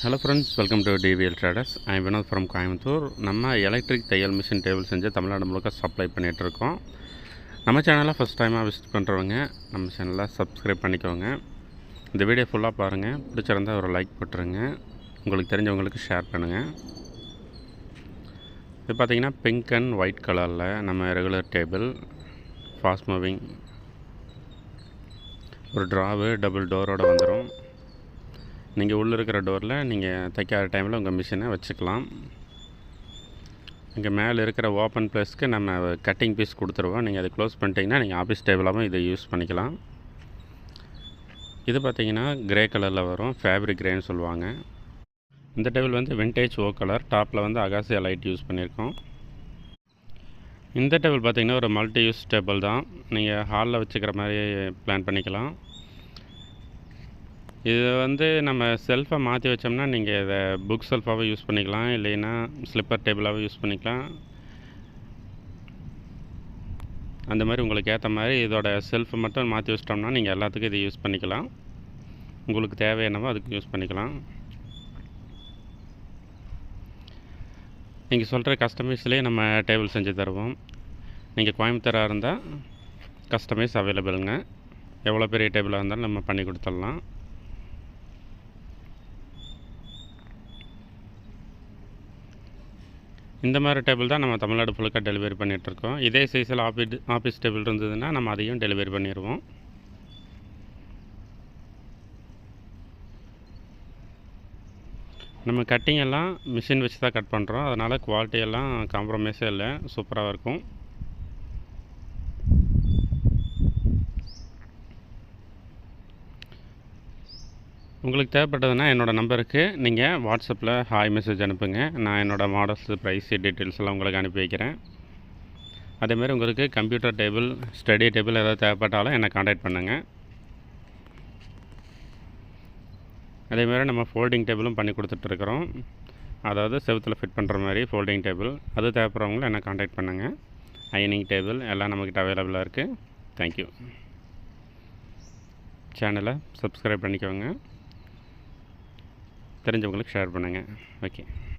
Hello friends, welcome to DVL Traders. I am Vinod from Coimbatore. நம்ம electric தையல் machine table செஞ்சு தமிழ்நாடு முழுக்க supply பண்ணிகிட்ருக்கோம். நம்ம சேனலை ஃபஸ்ட் டைமாக விசிட் பண்ணுறவங்க நம்ம சேனலை சப்ஸ்கிரைப் பண்ணிக்கோங்க. இந்த வீடியோ ஃபுல்லாக பாருங்கள். பிடிச்சிருந்தால் ஒரு லைக் போட்டுருங்க. உங்களுக்கு தெரிஞ்சவங்களுக்கு ஷேர் பண்ணுங்கள். இது பார்த்திங்கன்னா பிங்க் அண்ட் ஒயிட் கலரில் நம்ம ரெகுலர் டேபிள் ஃபாஸ்ட் மூவிங் ஒரு ட்ராவு டபுள் டோரோடு வந்துடும். நீங்கள் உள்ளே இருக்கிற டோரில் நீங்கள் தைக்காத டைமில் உங்கள் மிஷினை வச்சுக்கலாம். இங்கே மேலே இருக்கிற ஓப்பன் ப்ளேஸ்க்கு நம்ம கட்டிங் பீஸ் கொடுத்துருவோம். நீங்கள் அதை க்ளோஸ் பண்ணிட்டீங்கன்னா நீங்கள் ஆஃபீஸ் டேபிளாகவும் இதை யூஸ் பண்ணிக்கலாம். இது பார்த்திங்கன்னா கிரே கலரில் வரும், ஃபேப்ரிக் கிரேன்னு சொல்லுவாங்க. இந்த டேபிள் வந்து விண்டேஜ் ஓ கலர், டாப்பில் வந்து அகாசியா லைட் யூஸ் பண்ணியிருக்கோம். இந்த டேபிள் பார்த்திங்கன்னா ஒரு மல்டி யூஸ் டேபிள் தான். நீங்கள் ஹாலில் வச்சுக்கிற மாதிரி பிளான் பண்ணிக்கலாம். இது வந்து நம்ம செல்ஃபை மாற்றி வச்சோம்னா நீங்கள் இதை புக் செல்ஃபாகவும் யூஸ் பண்ணிக்கலாம், இல்லைன்னா ஸ்லிப்பர் டேபிளாகவும் யூஸ் பண்ணிக்கலாம். அந்த மாதிரி உங்களுக்கு ஏற்ற மாதிரி இதோட செல்ஃபை மட்டும் மாற்றி வச்சிட்டோம்னா நீங்கள் எல்லாத்துக்கும் இதை யூஸ் பண்ணிக்கலாம். உங்களுக்கு தேவையானவோ அதுக்கு யூஸ் பண்ணிக்கலாம். நீங்கள் சொல்கிற கஸ்டமைஸ்லேயே நம்ம டேபிள் செஞ்சு தருவோம். நீங்கள் கோயம்புத்தூராக இருந்தால் கஸ்டமைஸ் அவைலபிளுங்க. எவ்வளோ பெரிய டேபிளாக இருந்தாலும் நம்ம பண்ணி கொடுத்துடலாம். இந்த மாதிரி டேபிள் தான் நம்ம தமிழ்நாடு ஃபுல்லாக டெலிவரி பண்ணிகிட்ருக்கோம். இதே சைஸில் ஆஃபீஸ் டேபிள் இருந்ததுன்னா நம்ம அதையும் டெலிவரி பண்ணிடுவோம். நம்ம கட்டிங் எல்லாம் மிஷின் வச்சு தான் கட் பண்ணுறோம். அதனால் குவாலிட்டியெல்லாம் காம்ப்ரமைஸே இல்லை, சூப்பராக இருக்கும். உங்களுக்கு தேவைப்பட்டதுன்னா என்னோடய நம்பருக்கு நீங்கள் வாட்ஸ்அப்பில் ஹாய் மெசேஜ் அனுப்புங்க. நான் என்னோடய மாடல்ஸ், ப்ரைஸ், டீட்டெயில்ஸ் எல்லாம் உங்களுக்கு அனுப்பி வைக்கிறேன். அதேமாதிரி உங்களுக்கு கம்ப்யூட்டர் டேபிள், ஸ்டடி டேபிள் ஏதாவது தேவைப்பட்டாலும் என்னை காண்டாக்ட் பண்ணுங்கள். அதேமாதிரி நம்ம ஃபோல்டிங் டேபிளும் பண்ணி கொடுத்துட்ருக்குறோம். அதாவது செவுத்தில் ஃபிட் பண்ணுற மாதிரி ஃபோல்டிங் டேபிள், அது தேவைப்படுறவங்களும் என்னை காண்டாக்ட் பண்ணுங்கள். அயனிங் டேபிள் எல்லாம் நம்மக்கிட்ட அவைலபிளாக இருக்குது. தேங்க்யூ. சேனலை சப்ஸ்கிரைப் பண்ணிக்கோங்க. தெரிஞ்சவங்களுக்கு ஷேர் பண்ணுங்கள். ஓகே.